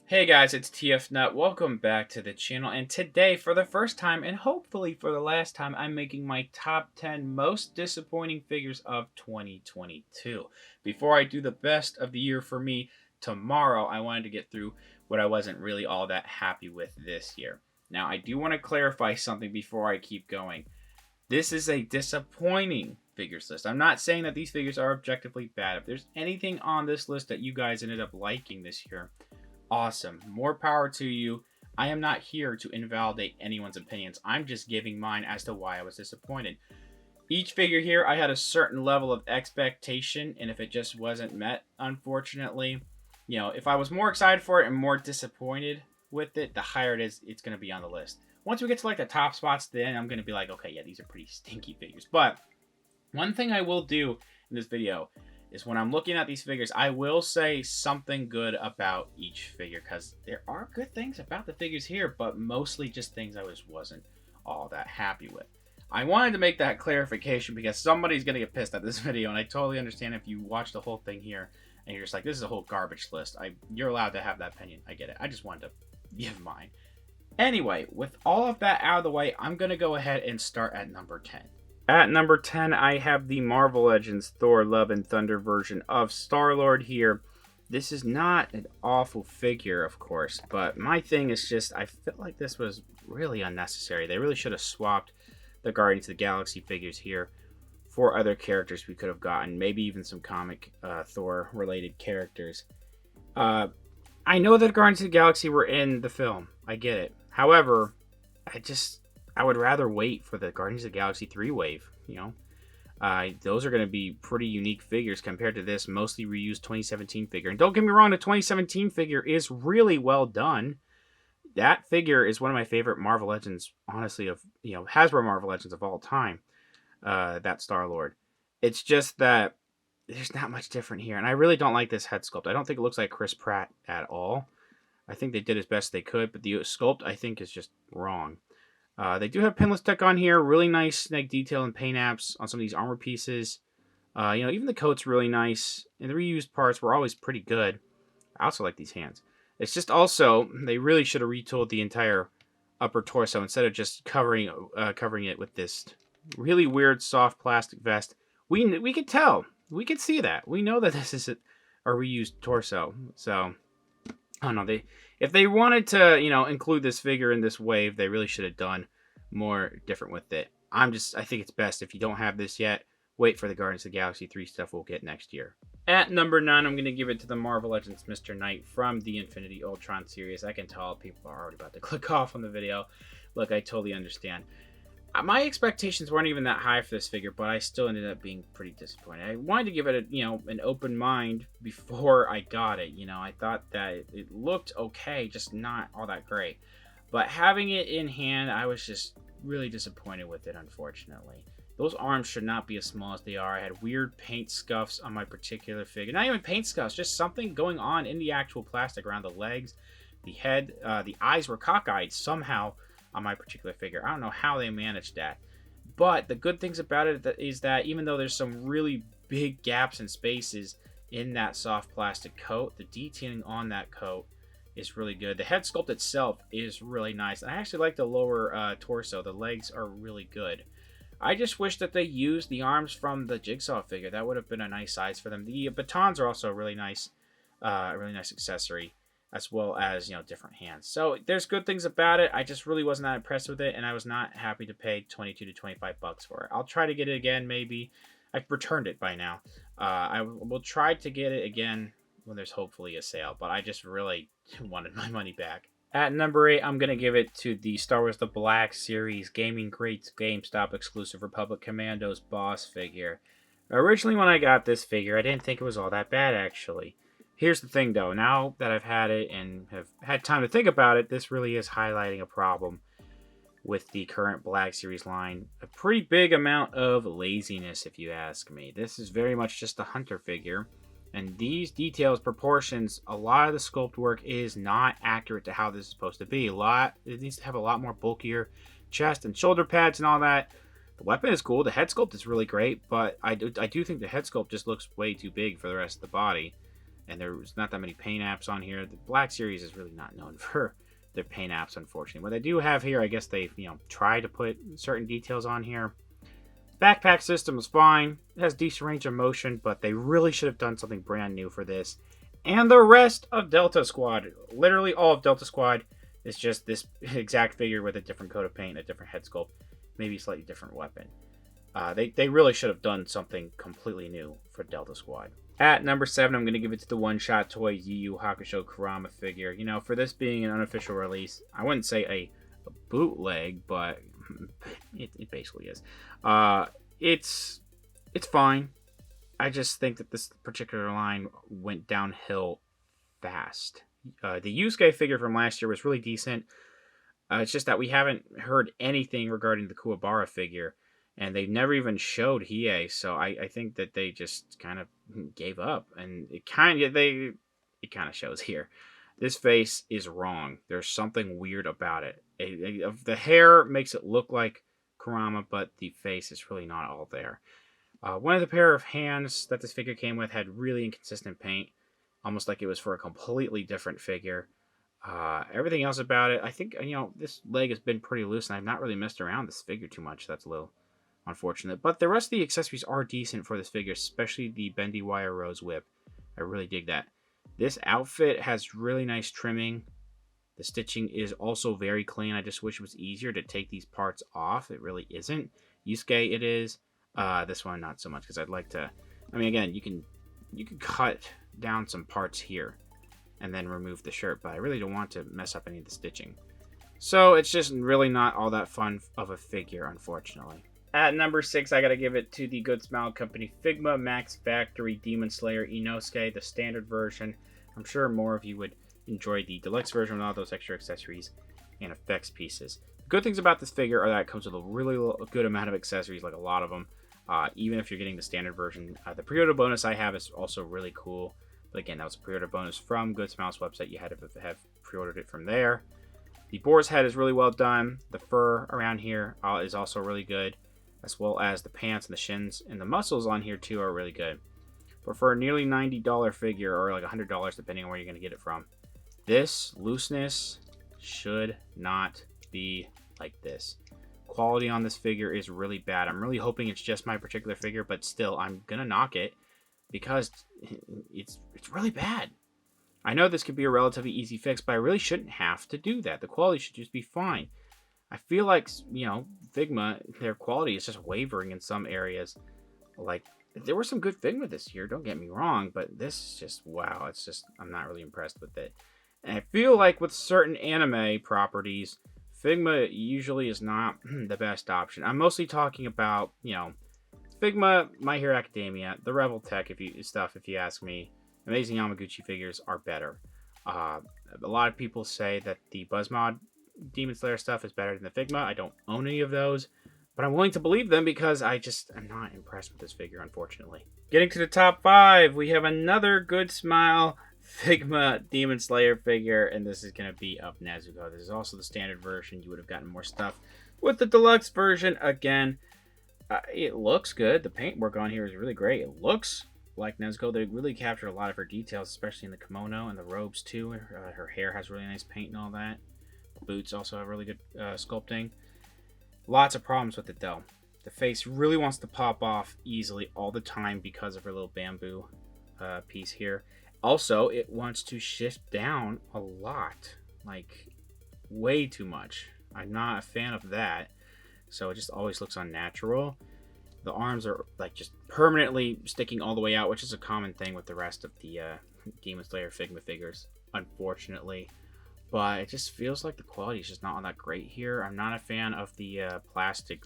Hey guys, it's TF Nut. Welcome back to the channel. And today, for the first time, and hopefully for the last time, I'm making my top 10 most disappointing figures of 2022. Before I do the best of the year for me tomorrow, I wanted to get through what I wasn't really all that happy with this year. Now, I do want to clarify something before I keep going. This is a disappointing figures list. I'm not saying that these figures are objectively bad. If there's anything on this list that you guys ended up liking this year, awesome. More power to you. I am not here to invalidate anyone's opinions. I'm just giving mine as to why I was disappointed. Each figure here, I had a certain level of expectation, and if it just wasn't met, unfortunately, if I was more excited for it and more disappointed with it, the higher it is, it's going to be on the list. Once we get to like the top spots, then I'm going to be like, okay, yeah, these are pretty stinky figures. But one thing I will do in this video is when I'm looking at these figures, I will say something good about each figure, because there are good things about the figures here, but mostly just things I wasn't all that happy with. I wanted to make that clarification because somebody's going to get pissed at this video, and I totally understand if you watch the whole thing here and you're just like, this is a whole garbage list. You're allowed to have that opinion. I get it. I just wanted to give mine. Anyway, with all of that out of the way, I'm going to go ahead and start at number 10. At number 10, I have the Marvel Legends Thor Love and Thunder version of Star-Lord here. This is not an awful figure, of course, but my thing is just, I feel like this was really unnecessary. They really should have swapped the Guardians of the Galaxy figures here for other characters we could have gotten, maybe even some comic Thor-related characters. I know that Guardians of the Galaxy were in the film. I get it. However, I would rather wait for the Guardians of the Galaxy 3 wave, Those are going to be pretty unique figures compared to this mostly reused 2017 figure. And don't get me wrong, the 2017 figure is really well done. That figure is one of my favorite Marvel Legends, honestly, of, Hasbro Marvel Legends of all time, that Star-Lord. It's just that there's not much different here. And I really don't like this head sculpt. I don't think it looks like Chris Pratt at all. I think they did as best they could, but the sculpt, I think, is just wrong. They do have pinless tech on here. Really nice snake detail and paint apps on some of these armor pieces. Even the coat's really nice. And the reused parts were always pretty good. I also like these hands. It's just also, they really should have retooled the entire upper torso instead of just covering it with this really weird soft plastic vest. We could tell. We could see that. We know that this is a reused torso. So, I don't know. If they wanted to, include this figure in this wave, they really should have done more different with it. I think it's best if you don't have this yet, wait for the Guardians of the Galaxy 3 stuff we'll get next year. At number 9, I'm going to give it to the Marvel Legends Mr. Knight from the Infinity Ultron series. I can tell people are already about to click off on the video. Look, I totally understand. My expectations weren't even that high for this figure, but I still ended up being pretty disappointed. I wanted to give it an open mind before I got it. I thought that it looked okay, just not all that great. But having it in hand, I was just really disappointed with it, unfortunately. Those arms should not be as small as they are. I had weird paint scuffs on my particular figure. Not even paint scuffs, just something going on in the actual plastic around the legs, the head. The eyes were cockeyed somehow on my particular figure. I don't know how they managed that. But the good things about it is that even though there's some really big gaps and spaces in that soft plastic coat, the detailing on that coat is really good. The head sculpt itself is really nice. I actually like the lower torso. The legs are really good. I just wish that they used the arms from the Jigsaw figure. That would have been a nice size for them. The batons are also a really nice accessory, as well as, different hands. So there's good things about it. I just really wasn't that impressed with it, and I was not happy to pay 22 to 25 bucks for it. I'll try to get it again, maybe. I've returned it by now. I will try to get it again when there's hopefully a sale, but I just really wanted my money back. At number 8, I'm going to give it to the Star Wars The Black Series Gaming Greats GameStop exclusive Republic Commandos boss figure. Originally, when I got this figure, I didn't think it was all that bad, actually. Here's the thing, though. Now that I've had it and have had time to think about it, this really is highlighting a problem with the current Black Series line. A pretty big amount of laziness, if you ask me. This is very much just a hunter figure. And these details, proportions, a lot of the sculpt work is not accurate to how this is supposed to be. It needs to have a lot more bulkier chest and shoulder pads and all that. The weapon is cool. The head sculpt is really great, but I do think the head sculpt just looks way too big for the rest of the body. and there's not that many paint apps on here. The Black Series is really not known for their paint apps, unfortunately. What they do have here, I guess they try to put certain details on here. Backpack system is fine. It has decent range of motion, but they really should have done something brand new for this. And the rest of Delta Squad, literally all of Delta Squad, is just this exact figure with a different coat of paint, a different head sculpt, maybe a slightly different weapon. They really should have done something completely new for Delta Squad. At number 7, I'm going to give it to the One Shot Toy Yu Yu Hakusho Kurama figure. For this being an unofficial release, I wouldn't say a bootleg, but it basically is. It's fine. I just think that this particular line went downhill fast. The Yusuke figure from last year was really decent. It's just that we haven't heard anything regarding the Kuwabara figure, and they never even showed Hiei, so I think that they just kind of gave up, and it kind of shows here. This face is wrong. There's something weird about it. The hair makes it look like Kurama, but the face is really not all there. One of the pair of hands that this figure came with had really inconsistent paint, almost like it was for a completely different figure. Everything else about it, I think, this leg has been pretty loose, and I've not really messed around this figure too much. That's a little unfortunate. But the rest of the accessories are decent for this figure, especially the bendy wire rose whip. I really dig that. This outfit has really nice trimming. The stitching is also very clean. I just wish it was easier to take these parts off. It really isn't. Yusuke, it is. This one, not so much, because I'd like to... again, you can cut down some parts here and then remove the shirt, but I really don't want to mess up any of the stitching. So it's just really not all that fun of a figure, unfortunately. At number 6, I gotta give it to the Good Smile Company Figma Max Factory Demon Slayer Inosuke, the standard version. I'm sure more of you would enjoy the deluxe version with all those extra accessories and effects pieces. The good things about this figure are that it comes with a really good amount of accessories, like a lot of them, even if you're getting the standard version. The pre-order bonus I have is also really cool. But again, that was a pre-order bonus from Good Smile's website. You had to have pre-ordered it from there. The boar's head is really well done. The fur around here is also really good, as well as the pants and the shins and the muscles on here too are really good. But for a nearly $90 figure, or like $100 depending on where you're going to get it from, this looseness should not be like this. Quality on this figure is really bad. I'm really hoping it's just my particular figure, but still, I'm going to knock it because it's really bad. I know this could be a relatively easy fix, but I really shouldn't have to do that. The quality should just be fine. I feel like, Figma, their quality is just wavering in some areas. Like, there were some good Figma this year, don't get me wrong, but this is just, wow, I'm not really impressed with it. And I feel like with certain anime properties, Figma usually is not the best option. I'm mostly talking about, Figma, My Hero Academia, the Rebel Tech if you ask me. Amazing Yamaguchi figures are better. A lot of people say that the Buzzmod Demon Slayer stuff is better than the Figma. I don't own any of those, but I'm willing to believe them because I'm not impressed with this figure, unfortunately. Getting to the top 5, we have another Good Smile Figma Demon Slayer figure, and this is going to be of Nezuko. This is also the standard version. You would have gotten more stuff with the deluxe version. Again, it looks good. The paintwork on here is really great. It looks like Nezuko. They really captured a lot of her details, especially in the kimono and the robes too. Her hair has really nice paint and all that. Boots also have really good sculpting. Lots of problems with it though. The face really wants to pop off easily all the time because of her little bamboo piece here. Also, it wants to shift down a lot, like way too much. I'm not a fan of that, so it just always looks unnatural. The arms are like just permanently sticking all the way out, which is a common thing with the rest of the Demon Slayer Figma figures, unfortunately. But it just feels like the quality is just not all that great here. I'm not a fan of the plastic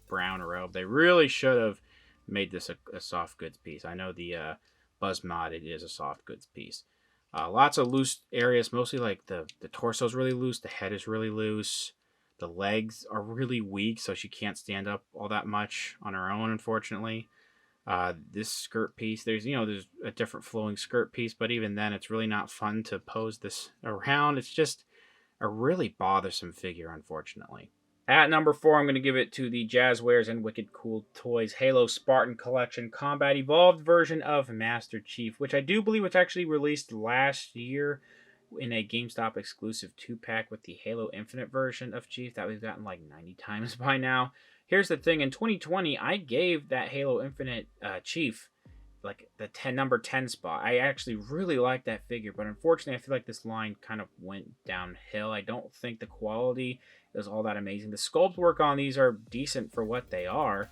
brown robe. They really should have made this a soft goods piece. I know the Buzzmod, it is a soft goods piece. Lots of loose areas, mostly like the torso is really loose, the head is really loose. The legs are really weak, so she can't stand up all that much on her own, unfortunately. This skirt piece, there's a different flowing skirt piece, but even then, it's really not fun to pose this around. It's just a really bothersome figure, unfortunately. At number 4, I'm going to give it to the Jazzwares and Wicked Cool Toys Halo Spartan Collection Combat Evolved version of Master Chief, which I do believe was actually released last year in a GameStop exclusive 2-pack with the Halo Infinite version of Chief that we've gotten like 90 times by now. Here's the thing, in 2020, I gave that Halo Infinite Chief like the number 10 spot. I actually really like that figure, but unfortunately I feel like this line kind of went downhill. I don't think the quality is all that amazing. The sculpt work on these are decent for what they are,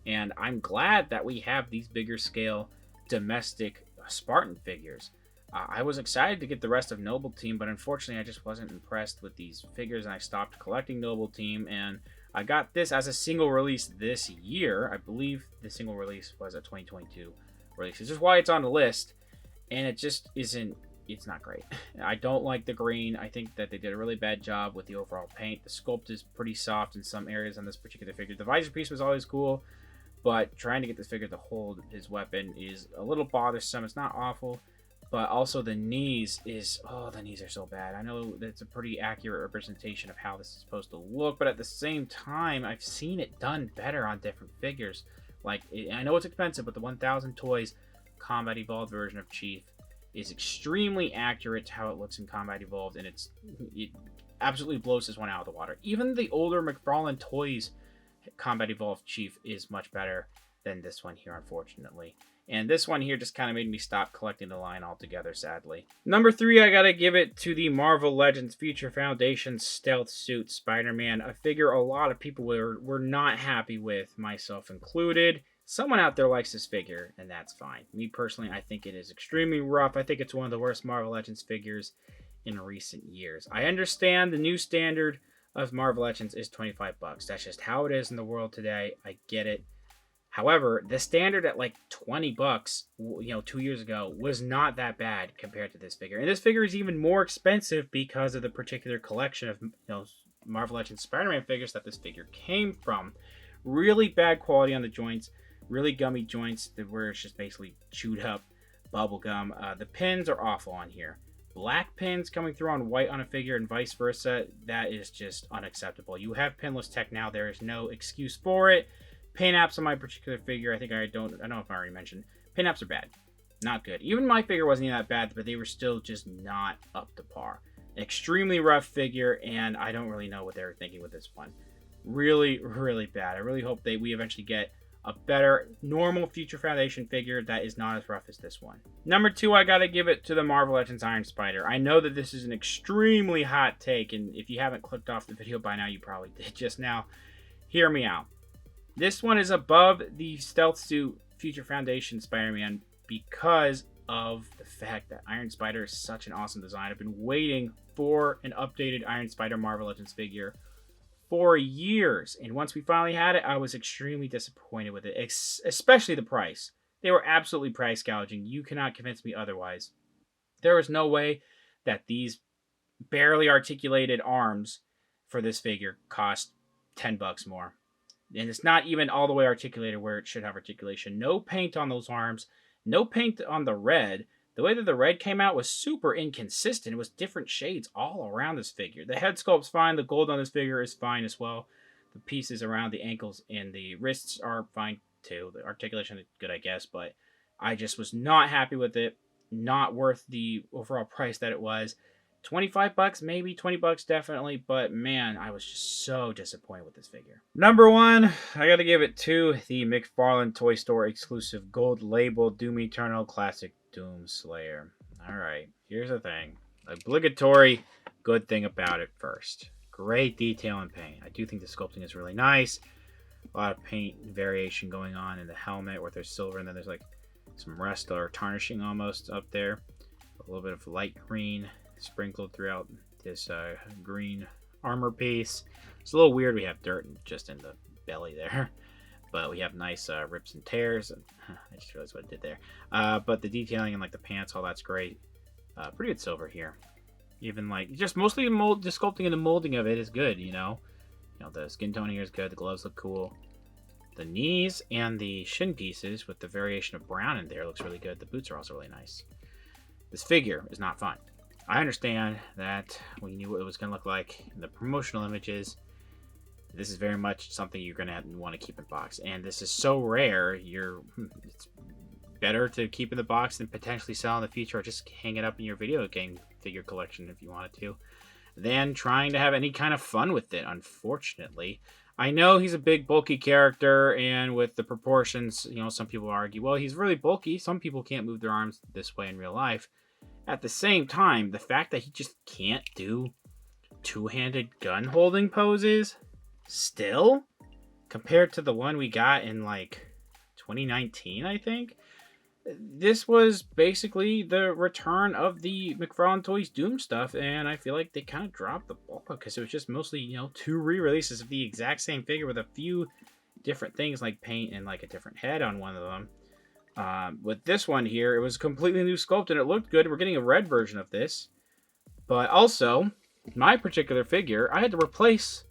and I'm glad that we have these bigger scale domestic Spartan figures. I was excited to get the rest of Noble Team, but unfortunately I just wasn't impressed with these figures, and I stopped collecting Noble Team, and I got this as a single release this year. I believe the single release was a 2022 release. It's just why it's on the list, and it just isn't, it's not great. I don't like the green. I think that they did a really bad job with the overall paint. The sculpt is pretty soft in some areas on this particular figure. The visor piece was always cool, but trying to get this figure to hold his weapon is a little bothersome. It's not awful, but also the knees is, oh, the knees are so bad. I know that's a pretty accurate representation of how this is supposed to look, but at the same time, I've seen it done better on different figures. Like, I know it's expensive, but the 1000 Toys Combat Evolved version of Chief is extremely accurate to how it looks in Combat Evolved, and it absolutely blows this one out of the water. Even the older McFarlane Toys Combat Evolved Chief is much better than this one here, unfortunately. And this one here just kind of made me stop collecting the line altogether, sadly. Number 3, I gotta give it to the Marvel Legends Future Foundation Stealth Suit Spider-Man, a figure a lot of people were not happy with, myself included. Someone out there likes this figure, and that's fine. Me personally, I think it is extremely rough. I think it's one of the worst Marvel Legends figures in recent years. I understand the new standard of Marvel Legends is $25. That's just how it is in the world today. I get it. However, the standard at like $20, 2 years ago, was not that bad compared to this figure. And this figure is even more expensive because of the particular collection of Marvel Legends Spider-Man figures that this figure came from. Really bad quality on the joints, really gummy joints where it's just basically chewed up bubble gum. The pins are awful on here. Black pins coming through on white on a figure and vice versa, that is just unacceptable. You have pinless tech now. There is no excuse for it. Paint apps on my particular figure, I don't know if I already mentioned, paint apps are bad. Not good. Even my figure wasn't even that bad, but they were still just not up to par. An extremely rough figure, and I don't really know what they were thinking with this one. Really, really bad. I really hope we eventually get a better, normal Future Foundation figure that is not as rough as this one. Number 2, I gotta give it to the Marvel Legends Iron Spider. I know that this is an extremely hot take, and if you haven't clicked off the video by now, you probably did just now. Hear me out. This one is above the Stealth Suit Future Foundation Spider-Man because of the fact that Iron Spider is such an awesome design. I've been waiting for an updated Iron Spider Marvel Legends figure for years, and once we finally had it, I was extremely disappointed with it, especially the price. They were absolutely price gouging. You cannot convince me otherwise. There was no way that these barely articulated arms for this figure cost $10 more. And it's not even all the way articulated where it should have articulation. No paint on those arms. No paint on the red. The way that the red came out was super inconsistent. It was different shades all around this figure. The head sculpt's fine. The gold on this figure is fine as well. The pieces around the ankles and the wrists are fine too. The articulation is good, I guess. But I just was not happy with it. Not worth the overall price that it was. $25, maybe $20 definitely, but man, I was just so disappointed with this figure. Number 1, I gotta give it to the McFarlane Toy Store exclusive gold label Doom Eternal Classic Doom Slayer. Alright, here's the thing. Obligatory good thing about it first. Great detail and paint. I do think the sculpting is really nice. A lot of paint variation going on in the helmet where there's silver and then there's like some rust or tarnishing almost up there. A little bit of light green sprinkled throughout this green armor piece. It's a little weird we have dirt just in the belly there, but we have nice rips and tears, and I just realized what I did there. But the detailing and like the pants, all that's great. Pretty good silver here. Even like just mostly the sculpting and the molding of it is good, the skin tone here is good, the gloves look cool. The knees and the shin pieces with the variation of brown in there looks really good. The boots are also really nice. This figure is not fun. I understand that we knew what it was going to look like in the promotional images. this is very much something you're going to want to keep in box. And this is so rare, it's better to keep in the box than potentially sell in the future, or just hang it up in your video game figure collection if you wanted to, than trying to have any kind of fun with it, unfortunately. I know he's a big, bulky character, and with the proportions, some people argue, well, he's really bulky. Some people can't move their arms this way in real life. At the same time, the fact that he just can't do two-handed gun-holding poses, still, compared to the one we got in, 2019, I think, this was basically the return of the McFarlane Toys Doom stuff, and I feel like they kind of dropped the ball because it was just mostly, 2 re-releases of the exact same figure with a few different things like paint and a different head on one of them. With this one here, it was completely new sculpt and it looked good. We're getting a red version of this, but also my particular figure, I had to replace,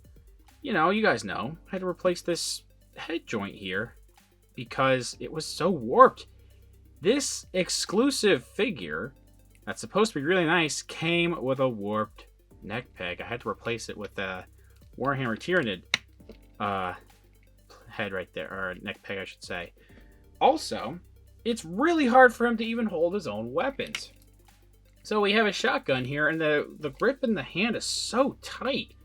you guys know, I had to replace this head joint here because it was so warped. This exclusive figure that's supposed to be really nice came with a warped neck peg. I had to replace it with a Warhammer Tyranid head right there, or neck peg, I should say. Also, it's really hard for him to even hold his own weapons. So we have a shotgun here, and the grip in the hand is so tight.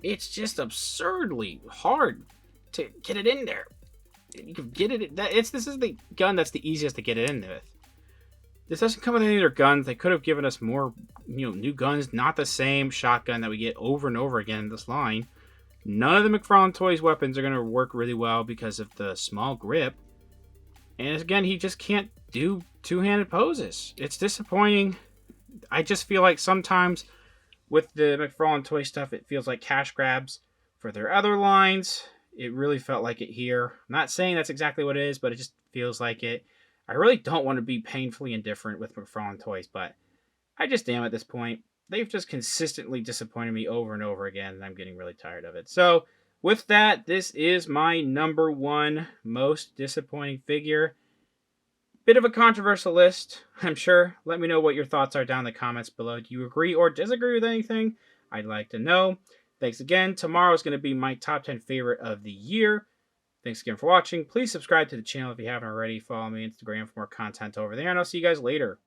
It's just absurdly hard to get it in there. You can get it. This is the gun that's the easiest to get it in with. This doesn't come with any of their guns. They could have given us more, new guns, not the same shotgun that we get over and over again in this line. None of the McFarlane Toys weapons are going to work really well because of the small grip. And again, he just can't do two-handed poses. It's disappointing. I just feel like sometimes with the McFarlane Toy stuff, it feels like cash grabs for their other lines. It really felt like it here. I'm not saying that's exactly what it is, but it just feels like it. I really don't want to be painfully indifferent with McFarlane Toys, but I just am at this point. They've just consistently disappointed me over and over again, and I'm getting really tired of it. So, with that, this is my number 1 most disappointing figure. Bit of a controversial list, I'm sure. Let me know what your thoughts are down in the comments below. Do you agree or disagree with anything? I'd like to know. Thanks again. Tomorrow is going to be my top 10 favorite of the year. Thanks again for watching. Please subscribe to the channel if you haven't already. Follow me on Instagram for more content over there, and I'll see you guys later.